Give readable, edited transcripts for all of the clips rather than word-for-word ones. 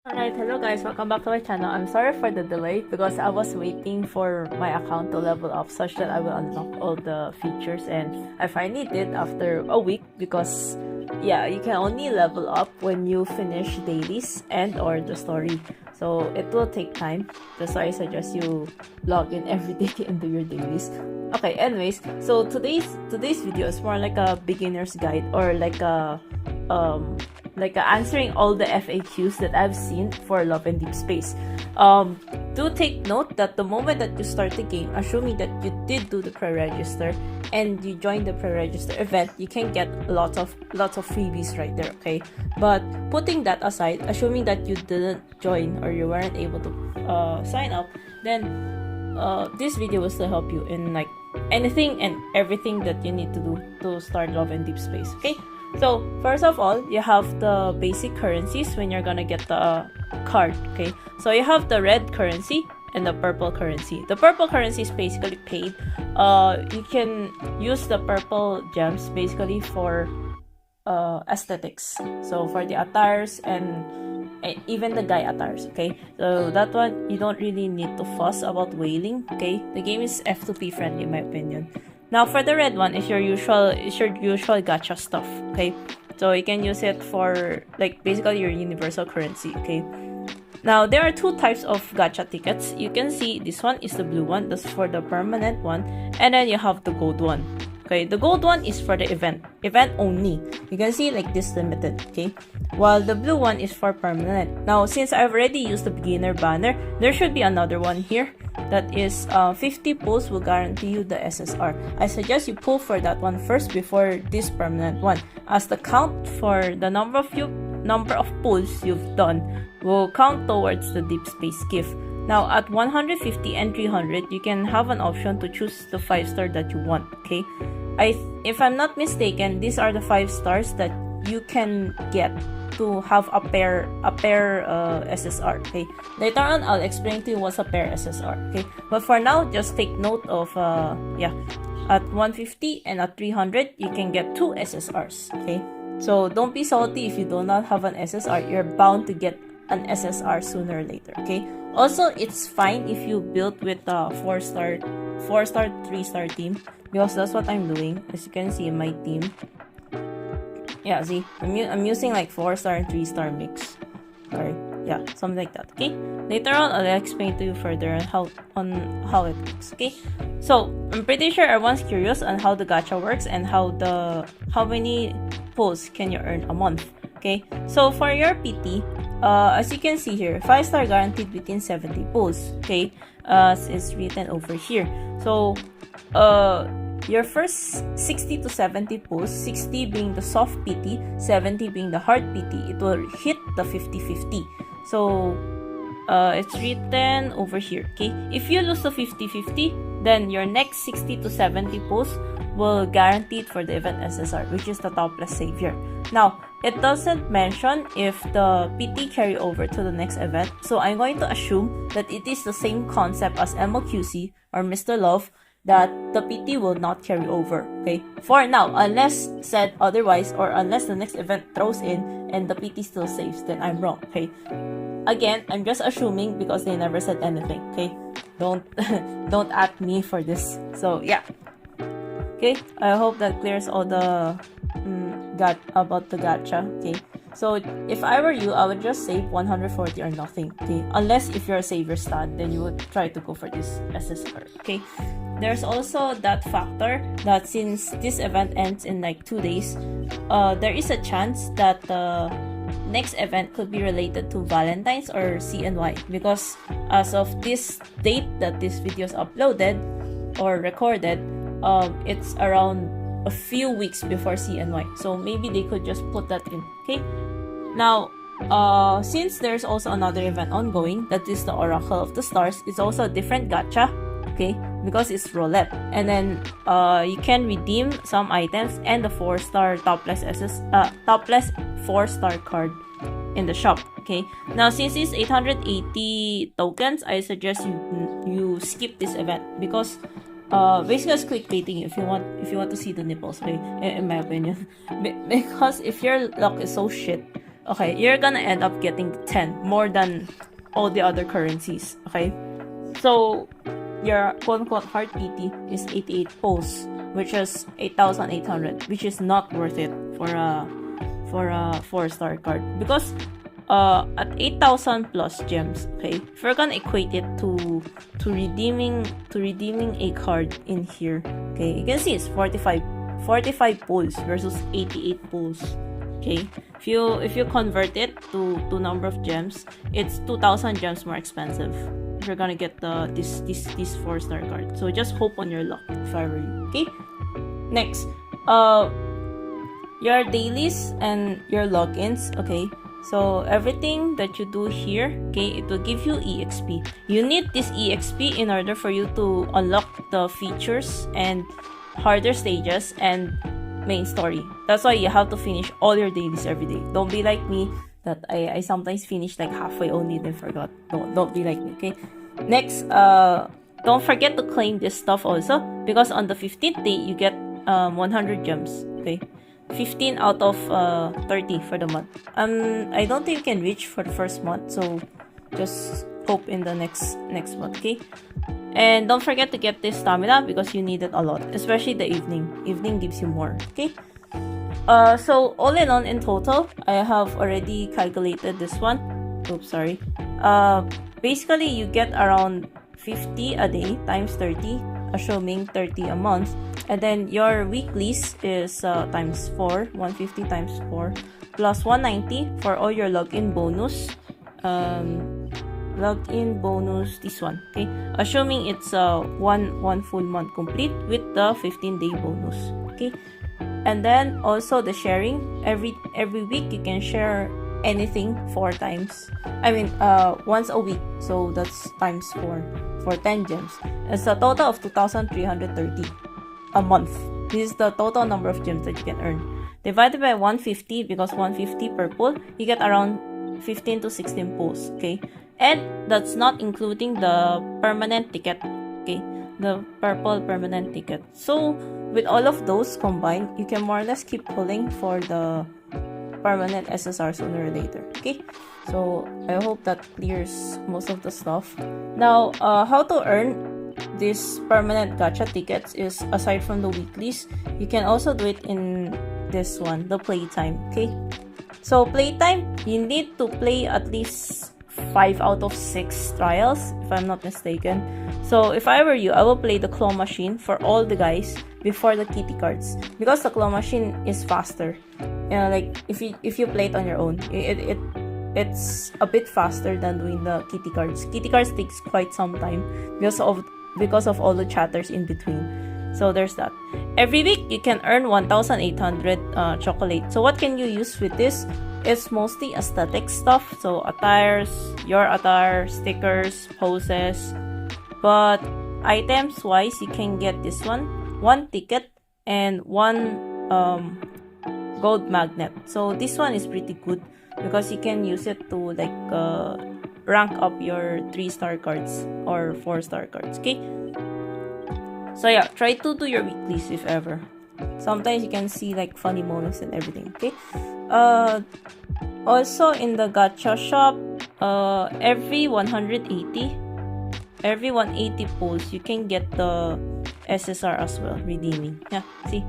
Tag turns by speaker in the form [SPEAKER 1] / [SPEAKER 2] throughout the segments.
[SPEAKER 1] Alright, hello guys, welcome back to my channel. I'm sorry for the delay because I was waiting for my account to level up such that I will unlock all the features, and I finally did after a week because yeah, you can only level up when you finish dailies and or the story. So it will take time. That's why I suggest you log in every day and do your dailies. Okay, anyways, so today's video is more like a beginner's guide or like answering all the FAQs that I've seen for Love and Deepspace. Do take note that the moment that you start the game, assuming that you did do the pre-register and you join the pre-register event, you can get lots of freebies right there, okay? But putting that aside, assuming that you didn't join or you weren't able to sign up, then this video will still help you in like anything and everything that you need to do to start Love and Deepspace, okay? So first of all, you have the basic currencies when you're gonna get the card, okay? So you have the red currency and the purple currency. The purple currency is basically paid. You can use the purple gems basically for aesthetics. So for the attires and even the guy attires, okay? So that one, you don't really need to fuss about whaling, okay? The game is F2P friendly in my opinion. Now for the red one is your usual gacha stuff, okay? So you can use it for like basically your universal currency, okay? Now there are two types of gacha tickets. You can see this one is the blue one, that's for the permanent one, and then you have the gold one. Okay, the gold one is for the event only. You can see like this limited, okay? While the blue one is for permanent. Now since I've already used the beginner banner, there should be another one here. That is 50 pulls will guarantee you the SSR. I suggest you pull for that one first before this permanent one, as the count for the number of pulls you've done will count towards the Deepspace gift. Now at 150 and 300, you can have an option to choose the 5-star that you want, okay? If I'm not mistaken, these are the 5 stars that you can get to have a pair SSR, okay? Later on, I'll explain to you what's a pair SSR, okay? But for now, just take note of, at 150 and at 300, you can get 2 SSRs, okay? So don't be salty if you do not have an SSR. You're bound to get an SSR sooner or later, okay? Also, it's fine if you build with a 4-star, 3-star team, because that's what I'm doing. As you can see in my team, yeah, see, I'm using like 4-star and 3-star mix. Sorry, yeah, something like that, okay? Later on, I'll explain to you further on how it works, okay? So, I'm pretty sure everyone's curious on how the gacha works and how many pulls can you earn a month, okay? So, for your PT, as you can see here, 5-star guaranteed within 70 pulls, okay? As is written over here. So, your first 60 to 70 pulls, 60 being the soft PT, 70 being the hard PT, it will hit the 50-50. So, it's written over here, okay? If you lose the 50-50, then your next 60 to 70 pulls will guaranteed for the event SSR, which is the topless savior. Now, it doesn't mention if the PT carry over to the next event, so I'm going to assume that it is the same concept as MOQC or Mr. Love, that the PT will not carry over, okay? For now, unless said otherwise, or unless the next event throws in and the PT still saves, then I'm wrong, okay? Again, I'm just assuming because they never said anything, okay? Don't at me for this. So yeah, okay. I hope that clears all the about the gacha, okay? So if I were you, I would just save 140 or nothing, okay? Unless if you're a savior stud, then you would try to go for this SSR, okay? There's also that factor that since this event ends in like 2 days, there is a chance that the next event could be related to Valentine's or CNY, because as of this date that this video is uploaded or recorded, it's around a few weeks before CNY, so maybe they could just put that in, okay? Now, since there's also another event ongoing, that is the Oracle of the Stars, it's also a different gacha, okay, because it's roulette, and then you can redeem some items and the 4-star topless 4-star card in the shop, okay? Now since it's 880 tokens, I suggest you skip this event because basically it's clickbaiting if you want to see the nipples, okay? In my opinion, because if your luck is so shit, okay, you're gonna end up getting 10 more than all the other currencies. Okay, so your quote-unquote heart PT is 88 pulls, which is 8,800, which is not worth it for a 4-star card, because at 8,000 plus gems, okay, if we're gonna equate it to redeeming a card in here, okay, you can see it's 45 pulls versus 88 pulls. Okay, if you convert it to number of gems, it's 2,000 gems more expensive if you're gonna get this 4-star card. So just hope on your luck if I were you. Okay, next, your dailies and your logins. Okay, so everything that you do here, okay, it will give you EXP. You need this EXP in order for you to unlock the features and harder stages and main story. That's why you have to finish all your dailies every day. Don't be like me that I sometimes finish like halfway only then forgot. Don't be like me, okay? Next, don't forget to claim this stuff also, because on the 15th day you get 100 gems, okay? 15 out of 30 for the month. I don't think you can reach for the first month, so just hope in the next month, okay? And don't forget to get this stamina because you need it a lot, especially the evening. Evening gives you more, okay? So all in all, in total, I have already calculated this one. Oops, sorry. Basically, you get around 50 a day times 30, assuming 30 a month. And then your weeklies is times 4, 150 times 4, plus 190 for all your login bonus. Login bonus, this one, okay? Assuming it's one full month complete with the 15-day bonus, okay? And then also the sharing. Every week you can share anything 4 times. I mean, once a week. So that's times 4 for 10 gems. It's a total of 2,330 a month. This is the total number of gems that you can earn. Divided by 150, because 150 per pull, you get around 15 to 16 pulls, okay? And that's not including the permanent ticket, okay? The purple permanent ticket. So with all of those combined, you can more or less keep pulling for the permanent SSR sooner or later, okay? So I hope that clears most of the stuff. Now, how to earn this permanent gacha tickets is, aside from the weeklies, you can also do it in this one, the Playtime, okay? So Playtime, you need to play at least 5 out of 6 trials, if I'm not mistaken. So if I were you, I will play the claw machine for all the guys before the kitty cards, because the claw machine is faster. Like if you play it on your own, it's a bit faster than doing the kitty cards. Kitty cards takes quite some time because of all the chatters in between. So there's that. Every week you can earn 1,800 chocolate. So what can you use with this? It's mostly aesthetic stuff. So attires, your attire, stickers, poses. But items wise, you can get this one ticket and 1 gold magnet. So this one is pretty good because you can use it to like rank up your 3-star cards or 4-star cards, okay? So yeah, try to do your weeklies if ever. Sometimes you can see like funny moments and everything, okay? Also in the gacha shop, every 180 pulls, you can get the SSR as well, redeeming. Yeah, see?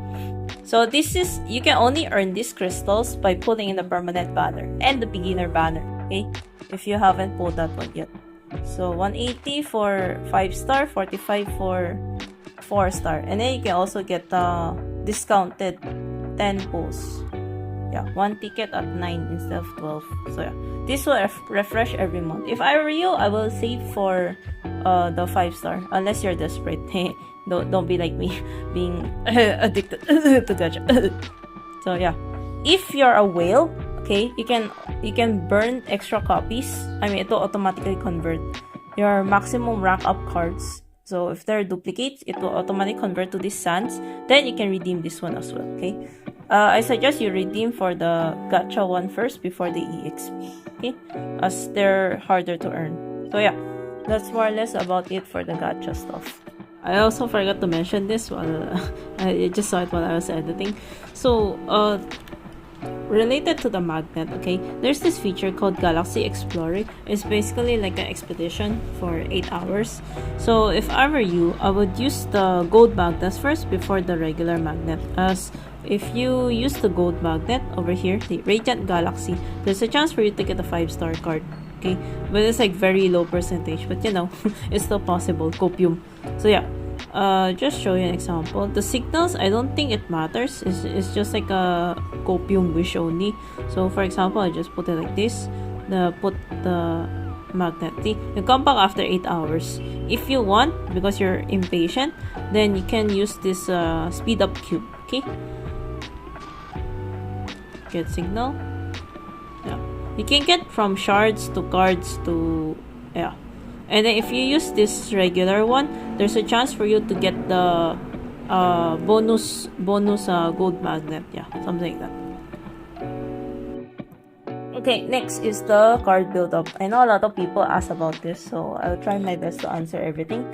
[SPEAKER 1] So this is, you can only earn these crystals by pulling in the permanent banner and the beginner banner, okay? If you haven't pulled that one yet. So 180 for 5-star, 45 for 4-star. And then you can also get discounted 10 pulls. Yeah, 1 ticket at 9 instead of 12. So yeah, this will refresh every month. If I were you, I will save for the 5-star, unless you're desperate. Don't be like me, being addicted to gacha. So yeah, if you're a whale, okay, you can burn extra copies. I mean, it will automatically convert your maximum rank up cards. So if there are duplicates, it will automatically convert to these sands. Then you can redeem this one as well, okay? I suggest you redeem for the gacha one first before the EXP, okay? As they're harder to earn. So yeah, that's more or less about it for the gacha stuff. I also forgot to mention this while I just saw it while I was editing. So related to the magnet, okay, there's this feature called Galaxy Explorer. It's basically like an expedition for 8 hours. So if I were you, I would use the gold magnets first before the regular magnet, as if you use the gold magnet over here, the Radiant Galaxy, there's a chance for you to get a 5-star card. Okay, but it's like very low percentage, but you know, it's still possible. Copium. So yeah, just show you an example. The signals, I don't think it matters. It's just like a copium wish only. So for example, I just put it like this. Put the magnet. You come back after 8 hours. If you want, because you're impatient, then you can use this speed up cube. Okay, get signal. Yeah, you can get from shards to cards to yeah. And then if you use this regular one, there's a chance for you to get the bonus gold magnet. Yeah, something like that. Okay, next is the card build-up. I know a lot of people ask about this, so I'll try my best to answer everything.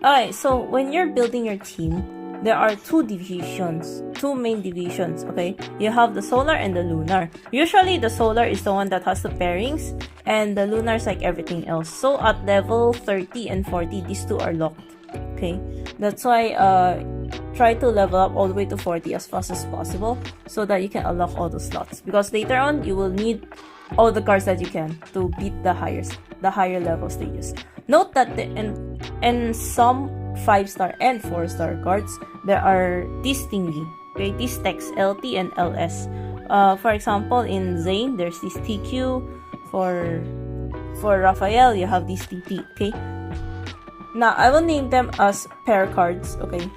[SPEAKER 1] Alright, so when you're building your team, there are two main divisions, okay? You have the solar and the lunar. Usually, the solar is the one that has the pairings, and the lunar is like everything else. So, at level 30 and 40, these two are locked, okay? That's why, try to level up all the way to 40 as fast as possible, so that you can unlock all the slots. Because later on, you will need all the cards that you can to beat the higher level stages. Note that in some 5-star and 4-star cards, there are these thingy, okay, these text LT and LS. For example, in Zane, there's this TQ. For Raphael, you have this TT, okay? Now, I will name them as pair cards, okay?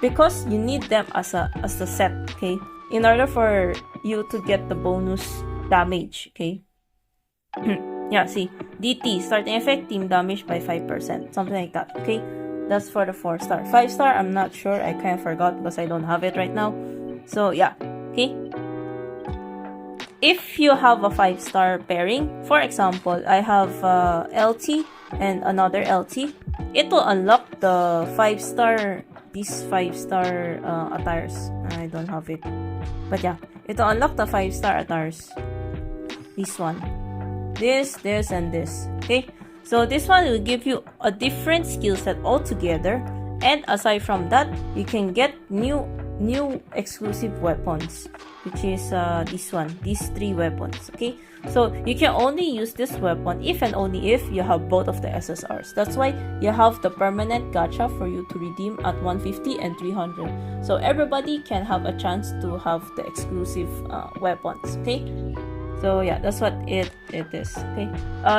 [SPEAKER 1] Because you need them as the set, okay? In order for you to get the bonus damage, okay? Yeah, see, DT, starting effect, team damage by 5%, something like that, okay? That's for the 4-star. 5-star, I'm not sure. I kind of forgot because I don't have it right now. So, yeah. Okay. If you have a 5-star pairing, for example, I have LT and another LT, it will unlock the 5-star, these 5-star attires. I don't have it. But yeah, it will unlock the 5-star attires. This one. This, and this. Okay. So this one will give you a different skill set altogether, and aside from that, you can get new exclusive weapons, which is this one, these 3 weapons. Okay, so you can only use this weapon if and only if you have both of the SSRs. That's why you have the permanent gacha for you to redeem at 150 and 300. So everybody can have a chance to have the exclusive weapons. Okay. So yeah, that's what it is. Okay,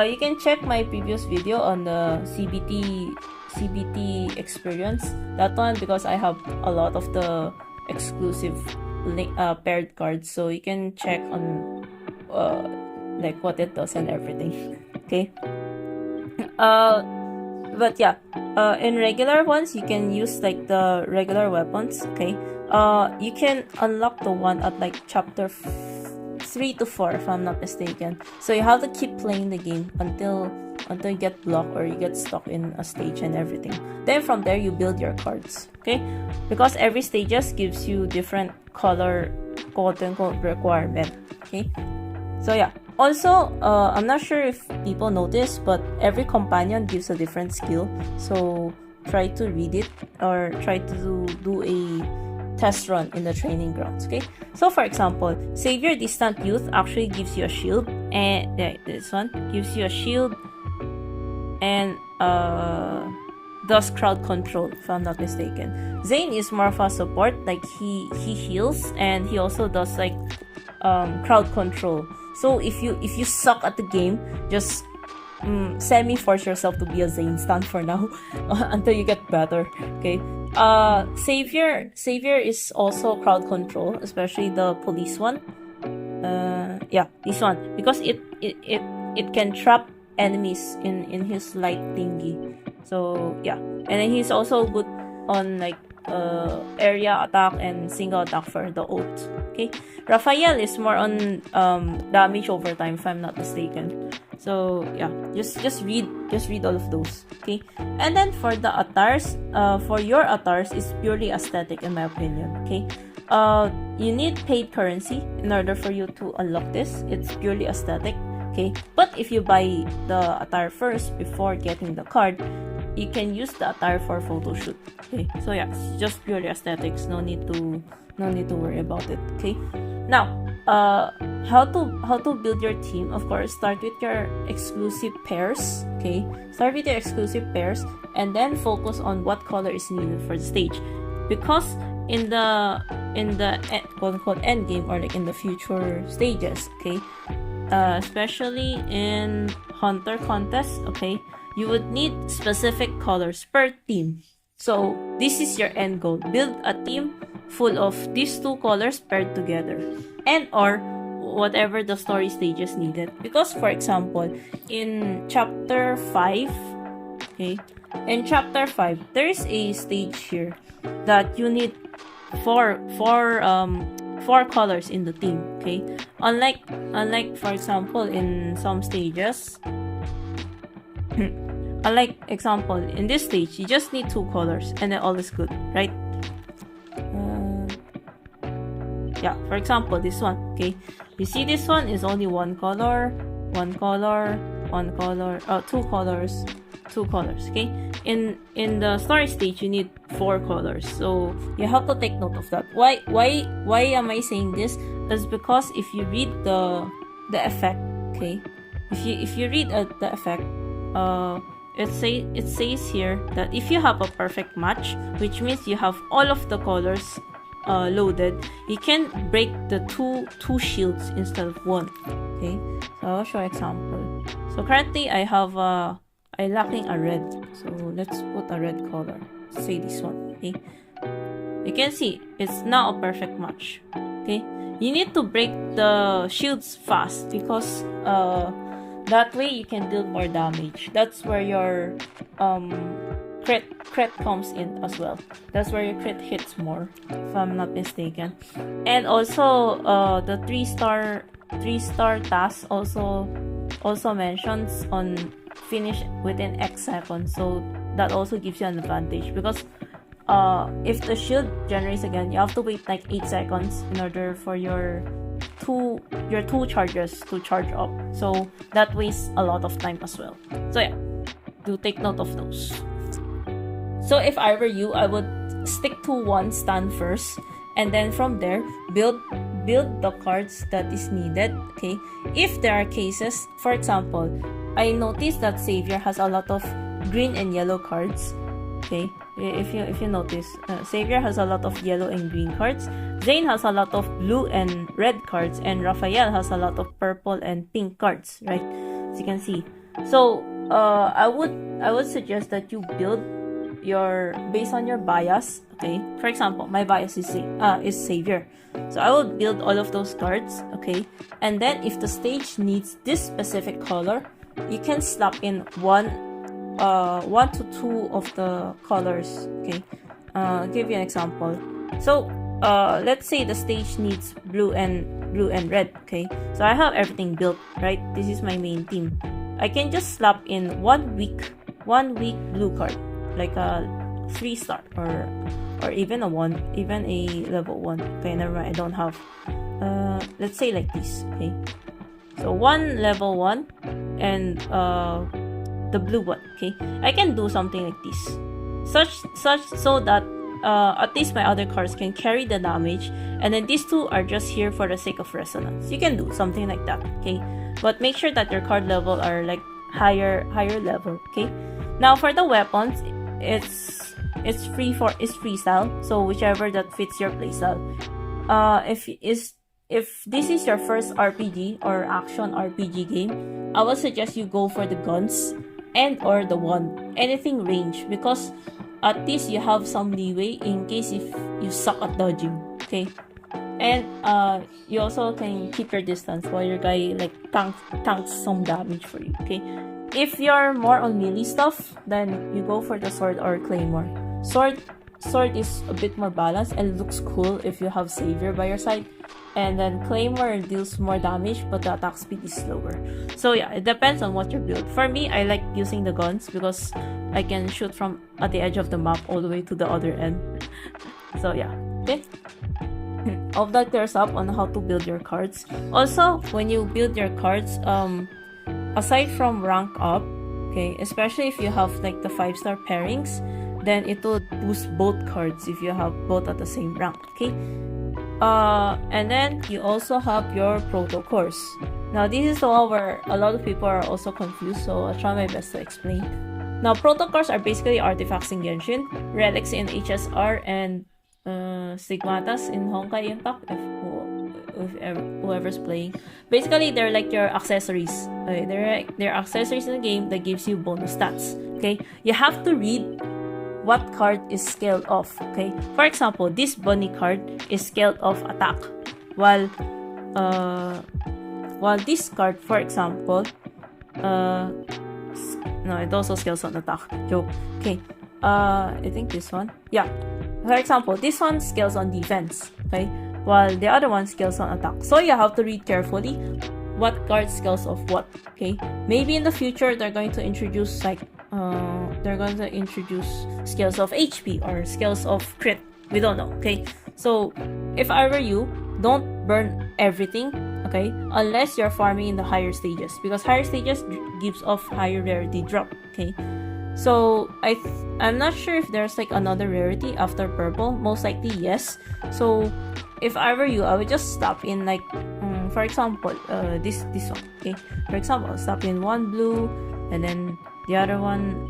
[SPEAKER 1] you can check my previous video on the CBT experience. That one, because I have a lot of the exclusive paired cards, so you can check on like what it does and everything. Okay. But yeah, in regular ones, you can use like the regular weapons. Okay. You can unlock the one at like chapter 3 to 4 if I'm not mistaken. So you have to keep playing the game until you get blocked or you get stuck in a stage and everything. Then from there you build your cards. Okay? Because every stages gives you different color quote-unquote requirement. Okay? So yeah. Also, I'm not sure if people notice, but every companion gives a different skill. So try to read it or try to do a test run in the training grounds. Okay, so for example, Savior Distant Youth actually gives you a shield, and this one gives you a shield and does crowd control if I'm not mistaken. Zane is more of a support, like he heals and he also does like crowd control. So if you suck at the game, just semi-force yourself to be a Zane stand for now until you get better. Okay. Savior is also crowd control, especially the police one. Yeah, this one, because it can trap enemies in his light thingy. So yeah, and then he's also good on like area attack and single attack for the ult. Okay, Raphael is more on damage over time if I'm not mistaken. So yeah, just read all of those. Okay, and then for the attires, for your attires, it's purely aesthetic in my opinion. Okay, You need paid currency in order for you to unlock this. It's purely aesthetic, okay? But if you buy the attire first before getting the card, you can use the attire for photo shoot, okay? So yeah, it's just purely aesthetics. No need to worry about it, okay? Now, how to build your team? Of course, start with your exclusive pairs, okay? Start with your exclusive pairs, and then focus on what color is needed for the stage, because in the quote-unquote end game, or like in the future stages, okay, especially in hunter contests, okay, you would need specific colors per team. So this is your end goal: build a team full of these two colors paired together, and or whatever the story stages needed. Because for example, in chapter 5, okay, in chapter 5 there's a stage here that you need four colors in the team, okay? Unlike for example in some stages, unlike example in this stage, you just need 2 colors and then all is good, right? Yeah, for example, this one, okay? You see this one is only 1 color, 2 colors, okay? In the story stage, you need 4 colors, so you have to take note of that. Why am I saying this? Is because if you read the effect, okay? If you read the effect, it says here that if you have a perfect match, which means you have all of the colors loaded, you can break the two shields instead of 1, okay? So I'll show example. So currently I have I lacking a red, so let's put a red color, say this one, okay? You can see it's now a perfect match, okay? You need to break the shields fast, because that way you can deal more damage. That's where your crit comes in as well. That's where your crit hits more, if I'm not mistaken. And also the 3-star task also mentions on finish within X seconds, so that also gives you an advantage, because if the shield generates again, you have to wait like 8 seconds in order for your two charges to charge up, so that wastes a lot of time as well. So yeah, do take note of those. So if I were you, I would stick to 1 stand first, and then from there build the cards that is needed, okay? If there are cases, for example, I noticed that Savior has a lot of green and yellow cards, okay? If you notice, Savior has a lot of yellow and green cards, Zane has a lot of blue and red cards, and Raphael has a lot of purple and pink cards, right? As you can see. So I would suggest that you build based on your bias, okay? For example, my bias is Savior, so I will build all of those cards, okay? And then if the stage needs this specific color, you can slap in 1 to 2 of the colors, okay? I'll give you an example. So let's say the stage needs blue and red, okay? So I have everything built, right? This is my main team. I can just slap in one weak blue card, like a 3-star or even a level 1. Okay, never mind, I don't have. Let's say like this, okay? So 1 level 1 and the blue one, okay? I can do something like this, such so that at least my other cards can carry the damage, and then these 2 are just here for the sake of resonance. You can do something like that, okay? But make sure that your card level are like higher level, okay? Now for the weapons, it's freestyle, so whichever that fits your playstyle. If this is your first RPG or action RPG game, I would suggest you go for the guns and or the wand, anything range, because at least you have some leeway in case if you suck at dodging, okay? And you also can keep your distance while your guy like tanks some damage for you, okay? If you're more on melee stuff, then you go for the sword or claymore. Sword is a bit more balanced and looks cool if you have Savior by your side. And then Claymore deals more damage, but the attack speed is slower. So yeah, it depends on what you build. For me, I like using the guns because I can shoot from at the edge of the map all the way to the other end. So yeah, okay. hope that clears up on how to build your cards. Also, when you build your cards, aside from rank up, okay, especially if you have like the 5-star pairings, then it will boost both cards if you have both at the same rank, okay? And then you also have your Protocores. Now this is the one where a lot of people are also confused, so I'll try my best to explain. Now Protocores are basically artifacts in Genshin, relics in HSR, and stigmatas in Honkai Impact, if whoever's playing. Basically, they're like your accessories. Okay? They're accessories in the game that gives you bonus stats. Okay, you have to read what card is scaled off. Okay, for example, this bunny card is scaled off attack, while this card, for example, no, it also scales on attack. Joke. Okay, I think this one, yeah. For example, this one scales on defense, okay, while the other one scales on attack. So you have to read carefully what card scales of what. Okay, maybe in the future they're going to introduce like scales of HP or scales of crit. We don't know. Okay, so if I were you, don't burn everything. Okay, unless you're farming in the higher stages, because higher stages gives off higher rarity drop. Okay. So I'm not sure if there's like another rarity after purple. Most likely yes. So if I were you, I would just stop in like for example this one. Okay, for example, I'll stop in one blue, and then the other one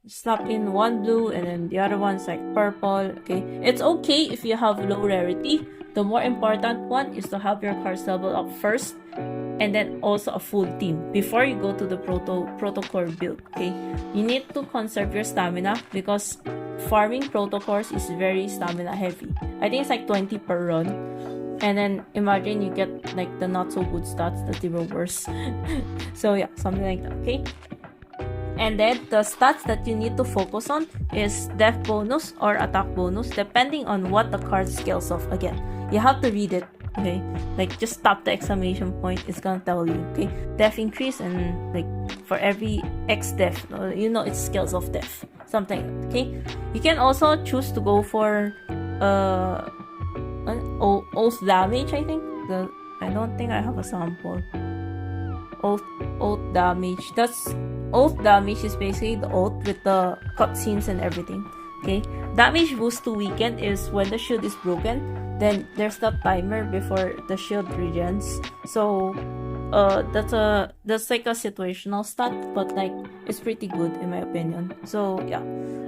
[SPEAKER 1] stop in one blue, and then the other one's like purple. Okay, it's okay if you have low rarity. The more important one is to have your cards level up first, and then also a full team before you go to the Protocore build. Okay, you need to conserve your stamina because farming Protocores is very stamina heavy. I think it's like 20 per run, and then imagine you get like the not so good stats, that's even worse. So yeah, something like that. Okay, and then the stats that you need to focus on is def bonus or attack bonus, depending on what the card scales off. Again, you have to read it. Okay, like just stop the exclamation point, it's gonna tell you. Okay, def increase, and like for every X def, you know it scales of def, something. Okay, you can also choose to go for oath damage. I think I don't think I have a sample. Oath damage. That's oath damage is basically the oath with the cutscenes and everything. Okay, damage boost to weaken is when the shield is broken. Then there's that timer before the shield regens. So that's like a situational stat, but like it's pretty good in my opinion. So yeah,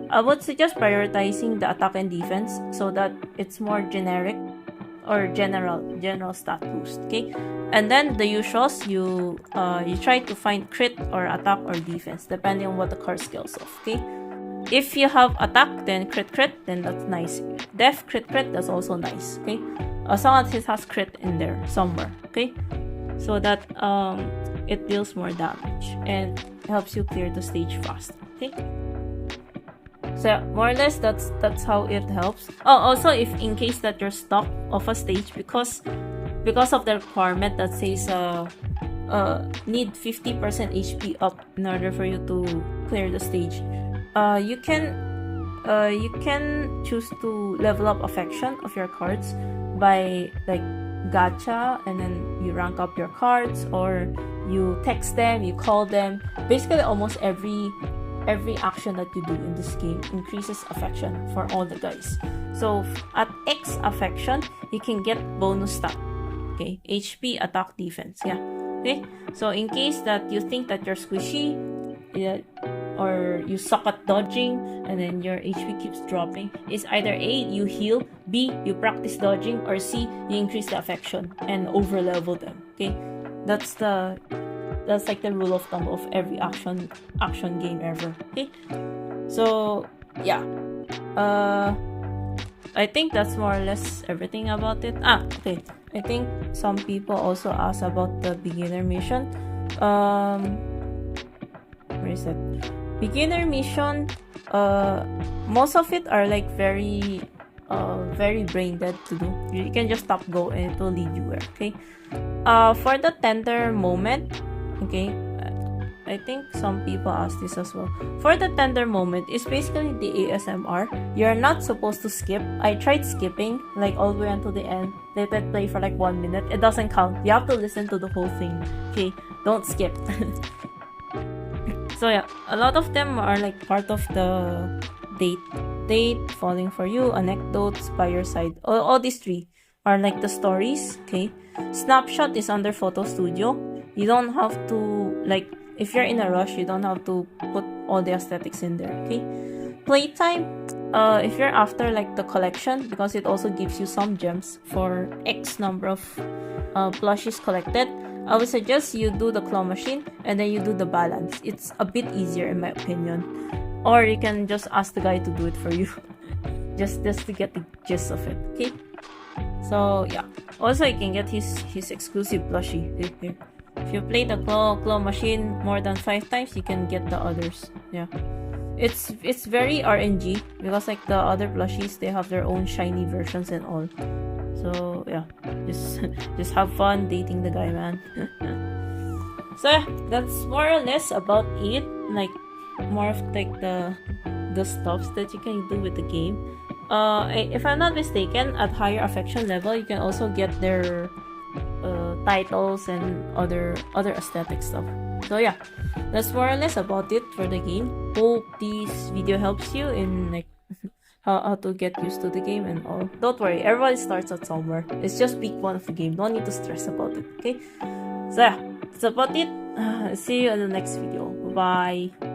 [SPEAKER 1] I would suggest prioritizing the attack and defense so that it's more generic or general stat boost. Okay, and then the usuals, you try to find crit or attack or defense depending on what the card scales of. Okay, if you have attack, then crit, then that's nice. Def crit, that's also nice. Okay, as long as it has crit in there somewhere. Okay, so that it deals more damage and helps you clear the stage fast. Okay, so more or less that's how it helps. Oh, also if in case that you're stuck off a stage because of the requirement that says need 50% HP up in order for you to clear the stage. You can choose to level up affection of your cards by like gacha, and then you rank up your cards, or you text them, you call them. Basically almost every action that you do in this game increases affection for all the guys. So at X affection you can get bonus stat. Okay, HP, attack, defense. Yeah. Okay, so in case that you think that you're squishy, or you suck at dodging and then your HP keeps dropping, it's either A, you heal, B, you practice dodging, or C, you increase the affection and over level them. Okay, that's like the rule of thumb of every action game ever. Okay, so yeah, I think that's more or less everything about it. Okay, I think some people also ask about the beginner mission. Where is it? Beginner mission, most of it are like very brain dead to do. You can just stop go and it will lead you where. Okay, for the tender moment, okay, I think some people ask this as well. For the tender moment, it's basically the ASMR. You're not supposed to skip. I tried skipping, like all the way until the end. Let it play for like 1 minute. It doesn't count. You have to listen to the whole thing. Okay, don't skip. So yeah, a lot of them are like part of the date, falling for you, anecdotes, by your side. All these three are like the stories. Okay, snapshot is under photo studio. You don't have to, like, if you're in a rush, you don't have to put all the aesthetics in there. Okay, playtime, if you're after like the collection, because it also gives you some gems for X number of plushies collected, I would suggest you do the claw machine and then you do the balance. It's a bit easier in my opinion. Or you can just ask the guy to do it for you. just to get the gist of it. Okay? So yeah. Also you can get his exclusive plushie here. If you play the claw machine more than 5 times, you can get the others. Yeah. It's very RNG because like the other plushies, they have their own shiny versions and all. So yeah, just have fun dating the guy, man. So yeah, that's more or less about it. Like more of like the stuffs that you can do with the game. If I'm not mistaken, at higher affection level, you can also get their titles and other aesthetic stuff. So yeah, that's more or less about it for the game. Hope this video helps you in like how to get used to the game and all. Don't worry, everybody starts at somewhere. It's just week 1 of the game. Don't need to stress about it, okay? So yeah, that's about it. See you in the next video. Bye-bye.